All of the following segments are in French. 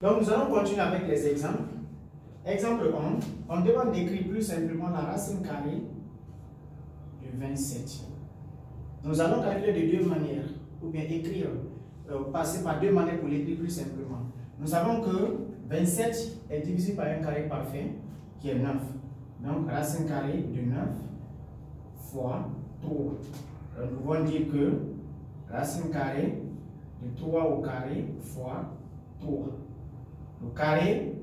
Donc nous allons continuer avec les exemples. Exemple 1, on demande d'écrire plus simplement la racine carrée de 27. Nous allons calculer de deux manières, ou bien écrire, passer par deux manières pour l'écrire plus simplement. Nous savons que 27 est divisé par un carré parfait qui est 9. Donc racine carrée de 9 fois 3. Donc nous pouvons dire que racine carrée de 3 au carré fois 3. Le carré,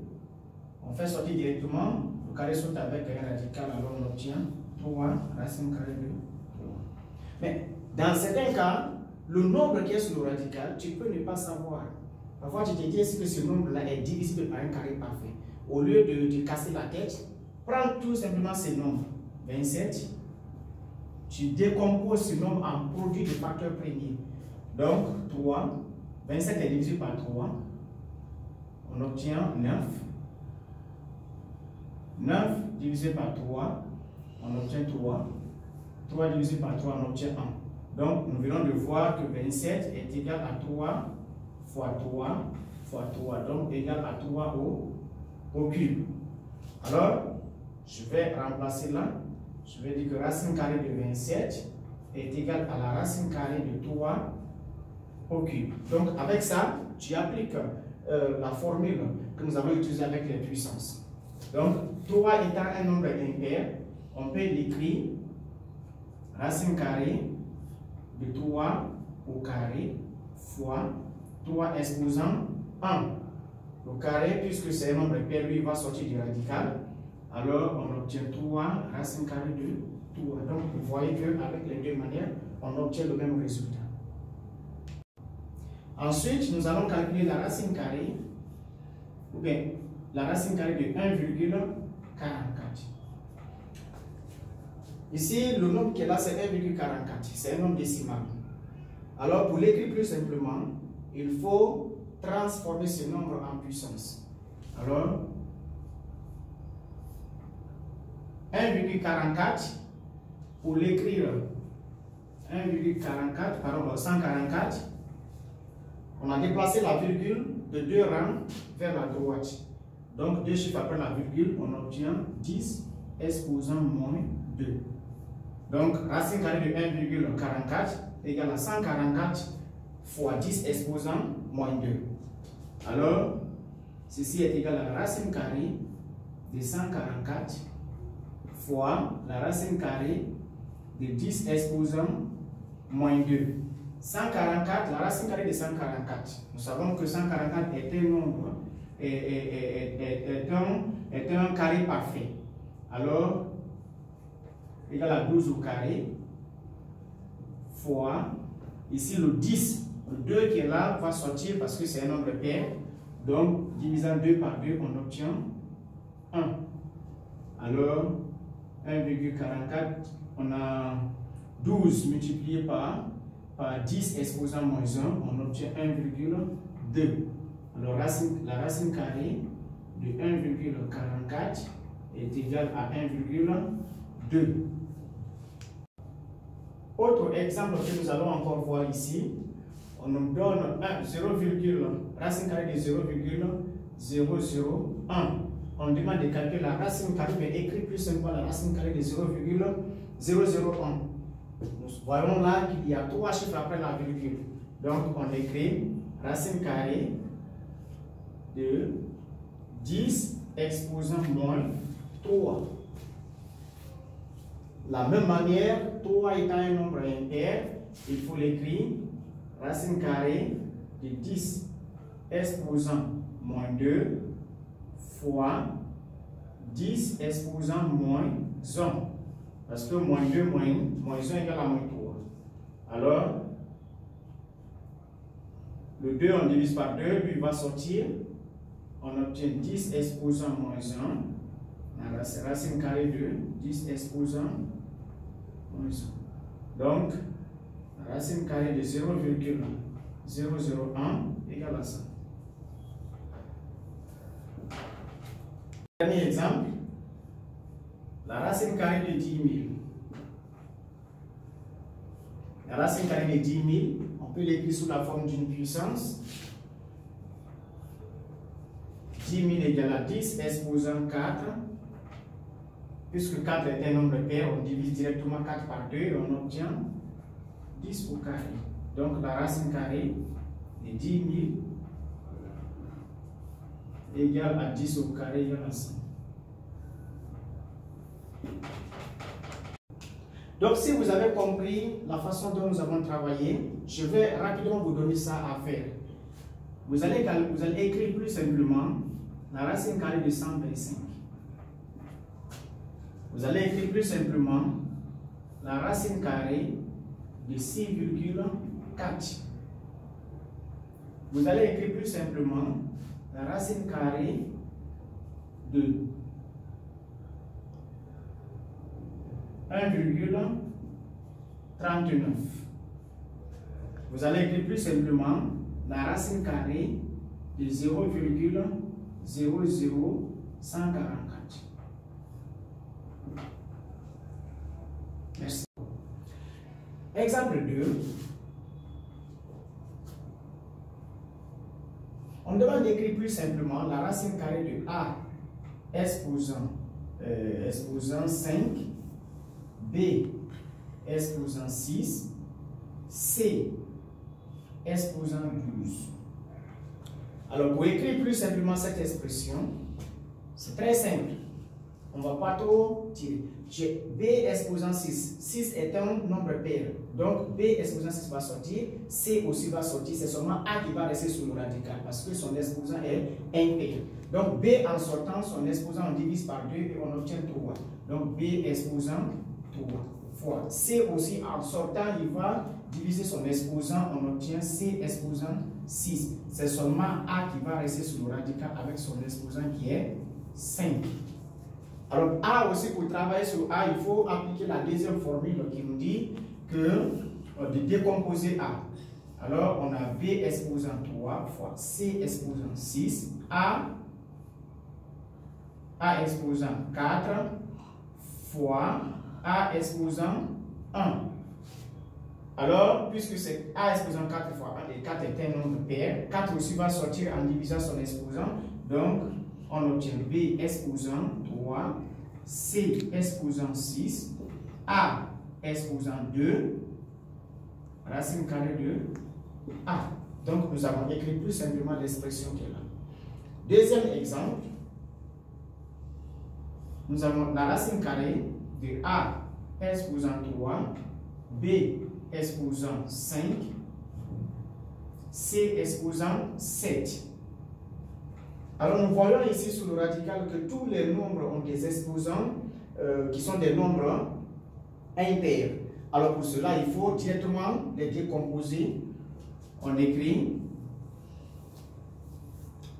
on fait sortir directement, le carré saute avec un radical, alors on obtient 3 racine carrée de 3. Mais dans certains cas, le nombre qui est sur le radical, tu peux ne pas savoir. Parfois, tu te dis est-ce que ce nombre-là est divisible par un carré parfait. Au lieu de te casser la tête, prends tout simplement ce nombre. 27, tu décomposes ce nombre en produit de facteurs premiers. Donc, 3, 27 est divisé par 3. On obtient 9. 9 divisé par 3, on obtient 3. 3 divisé par 3, on obtient 1. Donc, nous venons de voir que 27 est égal à 3 fois 3 fois 3. Donc, égal à 3 au cube. Alors, je vais remplacer là. Je vais dire que racine carrée de 27 est égale à la racine carrée de 3 au cube. Donc, avec ça, tu appliques la formule que nous avons utilisée avec les puissances. Donc, 3 étant un nombre impair, on peut l'écrire racine carrée de 3 au carré fois 3 exposant 1. Le carré, puisque c'est un nombre impair, lui, va sortir du radical. Alors, on obtient 3 racine carrée de 3. Donc, vous voyez qu'avec les deux manières, on obtient le même résultat. Ensuite, nous allons calculer la racine carrée, ou bien la racine carrée de 1,44. Ici, le nombre qui est là, c'est 1,44. C'est un nombre décimal. Alors, pour l'écrire plus simplement, il faut transformer ce nombre en puissance. Alors, 1,44, pour l'écrire 1,44, pardon, 144, on a déplacé la virgule de 2 rangs vers la droite. Donc, 2 chiffres après la virgule, on obtient 10 exposant moins 2. Donc, racine carrée de 1,44 égale à 144 fois 10 exposant moins 2. Alors, ceci est égal à la racine carrée de 144 fois la racine carrée de 10 exposant moins 2. 144, la racine carrée de 144. Nous savons que 144 est un nombre, est un carré parfait. Alors, égal à 12 au carré fois, ici le 10, le 2 qui est là va sortir parce que c'est un nombre pair. Donc, divisant 2 par 2, on obtient 1. Alors, 1,44, on a 12 multiplié par 10 exposant moins 1, on obtient 1,2. Alors, la racine carrée de 1,44 est égale à 1,2. Autre exemple que nous allons encore voir ici, on nous donne racine carrée de 0,001. On demande de calculer la racine carrée, mais écrit plus simplement la racine carrée de 0,001. Nous voyons là qu'il y a 3 chiffres après la virgule. Donc, on écrit racine carrée de 10 exposant moins 3. La même manière, 3 étant un nombre impair, il faut l'écrire racine carrée de 10 exposant moins 2 fois 10 exposant moins 1. Parce que moins 2 moins 1 égale à moins 3. Alors, le 2 on divise par 2, lui va sortir. On obtient 10 exposant moins 1. La racine carrée de 10 exposant moins 1. Donc, la racine carrée de 0,001 égale à ça. Dernier exemple, la racine carrée de 10 000. La racine carrée de 10 000, on peut l'écrire sous la forme d'une puissance. 10 000 égale à 10, exposant 4. Puisque 4 est un nombre pair, on divise directement 4 par 2 et on obtient 10 au carré. Donc la racine carrée de 10 000 égale à 10 au carré égale à 100. Donc si vous avez compris la façon dont nous avons travaillé, je vais rapidement vous donner ça à faire. Vous allez écrire plus simplement la racine carrée de 125. Vous allez écrire plus simplement la racine carrée de 6,4. Vous allez écrire plus simplement la racine carrée de 1,39. Vous allez écrire plus simplement la racine carrée de 0,00144. Merci. Exemple 2. On demande d'écrire plus simplement la racine carrée de A exposant 5, B exposant 6, C exposant 12. Alors pour écrire plus simplement cette expression, c'est très simple. On ne va pas trop tirer. B exposant 6. 6 est un nombre pair. Donc B exposant 6 va sortir. C aussi va sortir. C'est seulement A qui va rester sous le radical parce que son exposant est impair. Donc B en sortant, son exposant on divise par 2 et on obtient 3. Donc B exposant 3 fois. C aussi en sortant, il va diviser son exposant. On obtient C exposant 6. C'est seulement A qui va rester sous le radical avec son exposant qui est 5. Alors, A aussi, pour travailler sur A, il faut appliquer la deuxième formule qui nous dit que de décomposer A. Alors, on a B exposant 3 fois C exposant 6, A exposant 4 fois A exposant 1. Alors, puisque c'est A exposant 4 fois 1 et 4 est un nombre pair, 4 aussi va sortir en divisant son exposant. Donc, on obtient B exposant 3, C exposant 6, A exposant 2, racine carrée de A. Donc, nous avons écrit plus simplement l'expression qui est là. Deuxième exemple, nous avons la racine carrée de A exposant 3, B exposant 5, C exposant 7. Alors nous voyons ici sous le radical que tous les nombres ont des exposants qui sont des nombres impairs. Alors pour cela, il faut directement les décomposer. On écrit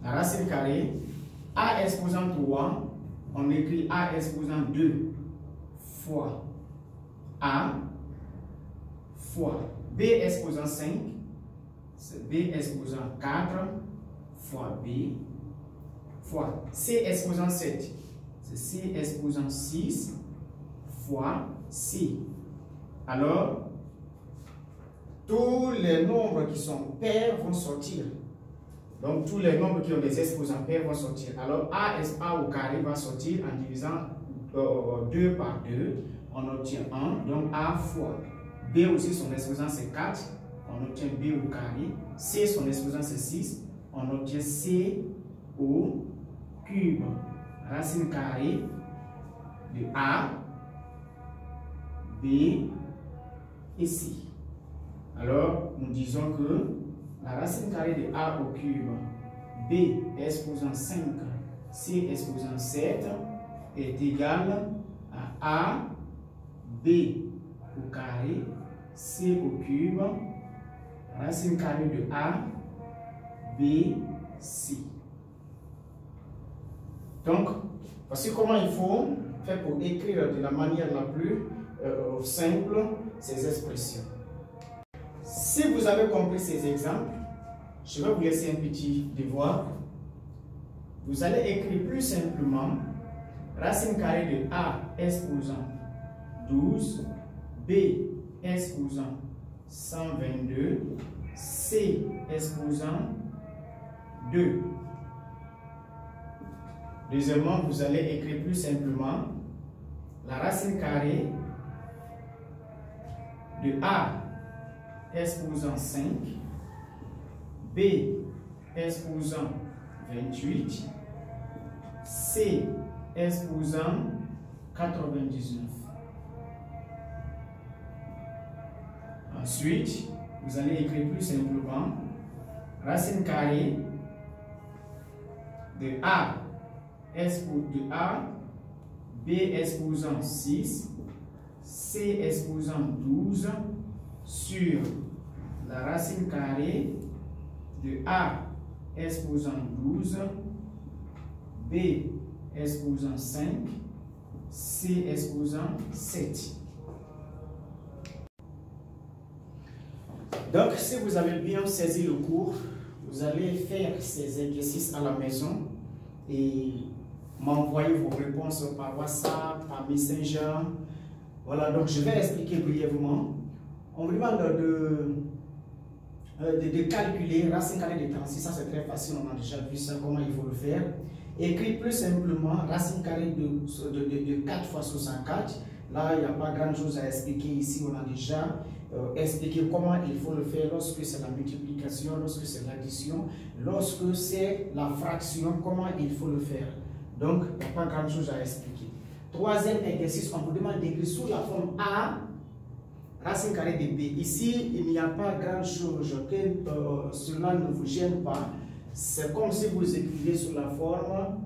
la racine carrée A exposant 3, on écrit A exposant 2 fois A fois B exposant 5, c'est B exposant 4 fois B fois C exposant 7, c'est C exposant 6 fois C. Alors, tous les nombres qui sont pairs vont sortir. Donc, tous les nombres qui ont des exposants pairs vont sortir. Alors, A au carré va sortir en divisant 2 par 2. On obtient 1, donc A fois. B aussi, son exposant c'est 4. On obtient B au carré. C, son exposant c'est 6. On obtient C au cube. Racine carrée de A, B et C. Alors, nous disons que la racine carrée de A au cube, B exposant 5, C exposant 7 est égale à A, B au carré, C au cube, racine carrée de A, B, C. Donc, voici comment il faut faire pour écrire de la manière la plus simple ces expressions. Si vous avez compris ces exemples, je vais vous laisser un petit devoir. Vous allez écrire plus simplement racine carrée de A exposant 12, B exposant 122, C exposant 2. Deuxièmement, vous allez écrire plus simplement la racine carrée de A exposant 5, B exposant 28, C exposant 99. Ensuite, vous allez écrire plus simplement racine carrée de A, B exposant 6, C exposant 12 sur la racine carrée de A exposant 12, B exposant 5, C exposant 7. Donc, si vous avez bien saisi le cours, vous allez faire ces exercices à la maison et m'envoyer vos réponses par WhatsApp, par Messenger. Voilà, donc je vais expliquer brièvement. On vous demande de calculer racine carrée de 36, ça c'est très facile, on a déjà vu ça, comment il faut le faire. Écrire plus simplement racine carrée de 4 fois 64. Là, il n'y a pas grand chose à expliquer ici, on a déjà expliqué comment il faut le faire lorsque c'est la multiplication, lorsque c'est l'addition, lorsque c'est la fraction, comment il faut le faire. Donc, il n'y a pas grand chose à expliquer. Troisième exercice, on vous demande d'écrire sous la forme A, racine carrée de B. Ici, il n'y a pas grand chose, que cela ne vous gêne pas. C'est comme si vous écrivez sous la forme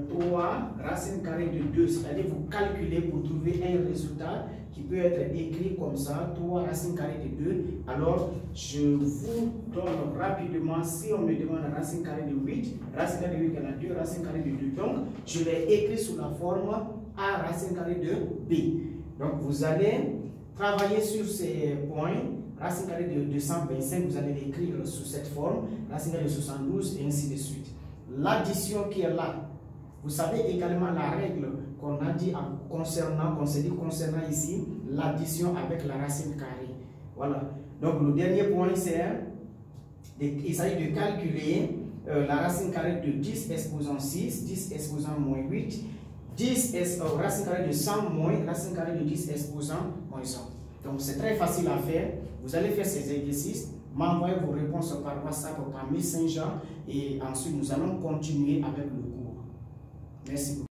3 racine carrée de 2, c'est-à-dire vous calculez pour trouver un résultat qui peut être écrit comme ça, 3 racine carrée de 2. Alors, je vous donne rapidement, si on me demande racine carrée de 8, racine carrée de 8, il y en a 2 racines carrées de 2. Donc, je l'ai écrit sous la forme A racine carrée de B. Donc, vous allez travailler sur ces points. Racine carrée de 225, vous allez l'écrire sous cette forme, racine carrée de 72 et ainsi de suite. L'addition qui est là, vous savez également la règle qu'on a dit concernant ici, l'addition avec la racine carrée. Voilà. Donc le dernier point, c'est il s'agit de calculer la racine carrée de 10 exposant 6, 10 exposant moins 8, 10 racine carrée de 100 moins, racine carrée de 10 exposant moins 100. Donc c'est très facile à faire. Vous allez faire ces exercices, m'envoyer vos réponses par WhatsApp ou par Messenger et ensuite nous allons continuer avec le cours. Merci beaucoup.